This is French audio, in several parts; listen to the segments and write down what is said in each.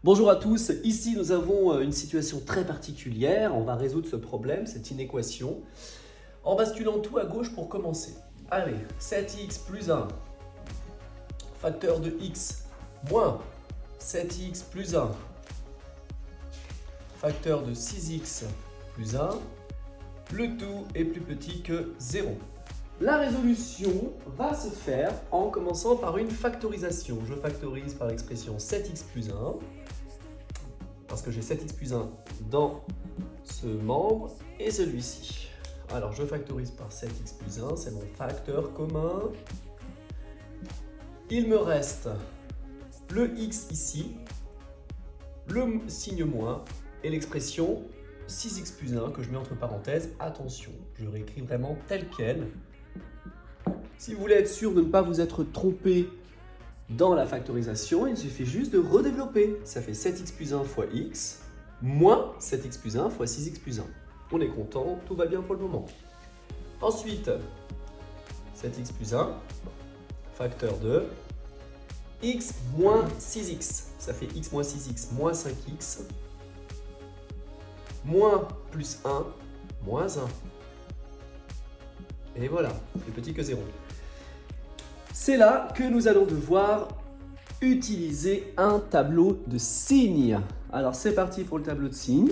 Bonjour à tous, ici nous avons une situation très particulière. On va résoudre ce problème, cette inéquation, en basculant tout à gauche pour commencer. Allez, 7x plus 1, facteur de x, moins 7x plus 1, facteur de 6x plus 1, le tout est plus petit que 0. La résolution va se faire en commençant par une factorisation. Je factorise par l'expression 7x plus 1, parce que j'ai 7x plus 1 dans ce membre et celui-ci. Alors je factorise par 7x plus 1, c'est mon facteur commun. Il me reste le x ici, le signe moins et l'expression 6x plus 1 que je mets entre parenthèses. Attention, je réécris vraiment tel quel. Si vous voulez être sûr de ne pas vous être trompé dans la factorisation, il suffit juste de redévelopper. Ça fait 7x plus 1 fois x, moins 7x plus 1 fois 6x plus 1. On est content, tout va bien pour le moment. Ensuite, 7x plus 1, facteur de x moins 6x. Ça fait x moins 6x moins 5x, moins plus 1, moins 1. Et voilà, plus petit que 0. C'est là que nous allons devoir utiliser un tableau de signes. Alors c'est parti pour le tableau de signes.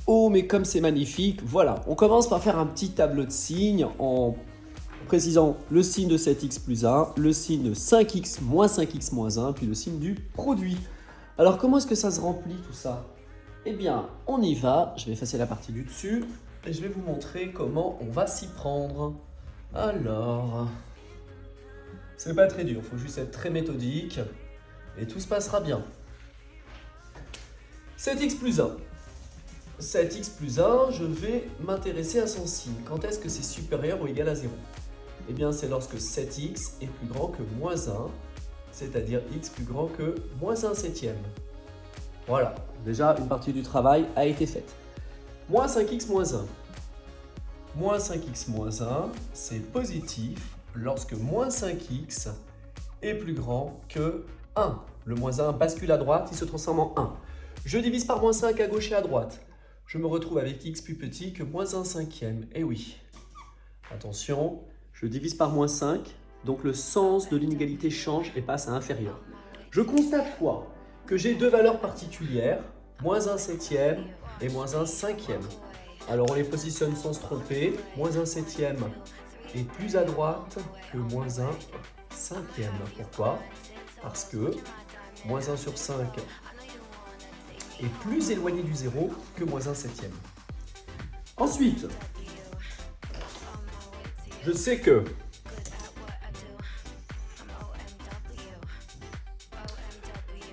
Oh mais comme c'est magnifique, voilà. On commence par faire un petit tableau de signes en précisant le signe de 7x plus 1, le signe de 5x moins 1, puis le signe du produit. Alors comment est-ce que ça se remplit tout ça? Eh bien, on y va. Je vais effacer la partie du dessus et je vais vous montrer comment on va s'y prendre. Alors... c'est pas très dur, il faut juste être très méthodique et tout se passera bien. 7x plus 1. 7x plus 1, je vais m'intéresser à son signe. Quand est-ce que c'est supérieur ou égal à 0? Eh bien, c'est lorsque 7x est plus grand que moins 1, c'est-à-dire x plus grand que moins 1 septième. Voilà, déjà une partie du travail a été faite. Moins 5x moins 1. Moins 5x moins 1, c'est positif lorsque moins 5x est plus grand que 1. Le moins 1 bascule à droite, il se transforme en 1. Je divise par moins 5 à gauche et à droite. Je me retrouve avec x plus petit que moins 1 cinquième. Eh oui. Attention, je divise par moins 5, donc le sens de l'inégalité change et passe à inférieur. Je constate quoi? Que j'ai deux valeurs particulières, moins 1 septième et moins 1 cinquième. Alors on les positionne sans se tromper. Moins 1 septième est plus à droite que moins 1 cinquième. Pourquoi? Parce que moins 1 sur 5 est plus éloigné du 0 que moins 1 septième. Ensuite, je sais que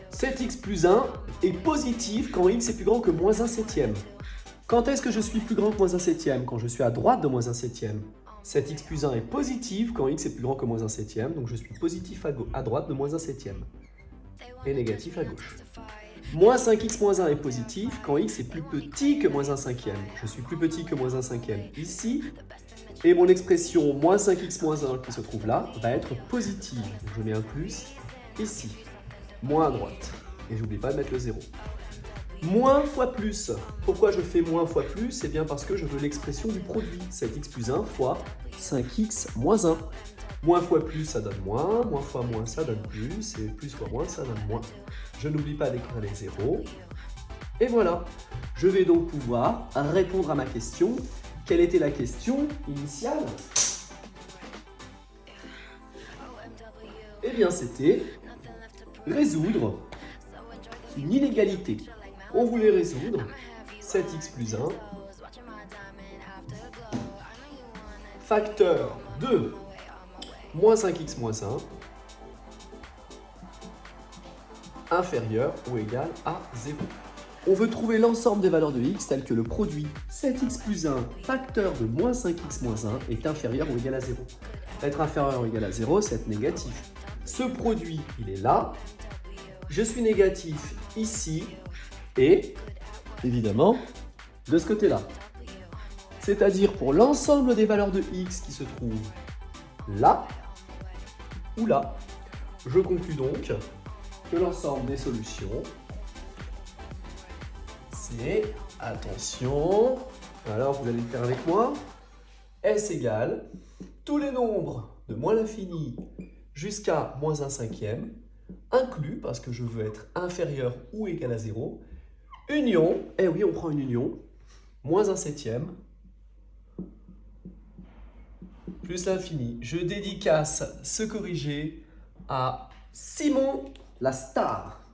cet x plus 1 est positif quand x est plus grand que moins 1 septième. Quand est-ce que je suis plus grand que moins 1 septième? Quand je suis à droite de moins 1 septième. Cet x plus 1 est positif quand x est plus grand que moins 1 septième, donc je suis positif à droite de moins 1 septième. Et négatif à gauche. Moins 5x moins 1 est positif quand x est plus petit que moins 1 cinquième. Je suis plus petit que moins 1 cinquième ici. Et mon expression moins 5x moins 1 qui se trouve là va être positive. Donc je mets un plus ici. Moins à droite. Et j'oublie pas de mettre le 0. Moins fois plus. Pourquoi je fais moins fois plus? C'est bien parce que je veux l'expression du produit. 7x plus 1 fois 5x moins 1. Moins fois plus, ça donne moins. Moins fois moins, ça donne plus. Et plus fois moins, ça donne moins. Je n'oublie pas d'écrire les zéros. Et voilà. Je vais donc pouvoir répondre à ma question. Quelle était la question initiale? Eh bien, c'était résoudre une inégalité. On voulait résoudre 7x plus 1, facteur de moins 5x moins 1, inférieur ou égal à 0. On veut trouver l'ensemble des valeurs de x telles que le produit 7x plus 1, facteur de moins 5x moins 1 est inférieur ou égal à 0. Être inférieur ou égal à 0, c'est être négatif. Ce produit, il est là. Je suis négatif ici et, évidemment, de ce côté-là. C'est-à-dire pour l'ensemble des valeurs de x qui se trouvent là ou là. Je conclus donc que l'ensemble des solutions c'est, attention, alors vous allez le faire avec moi, S égale tous les nombres de moins l'infini jusqu'à moins 1/5, inclus, parce que je veux être inférieur ou égal à 0, union, eh oui, on prend une union, moins 1/7 plus l'infini. Je dédicace ce corrigé à Simon la star.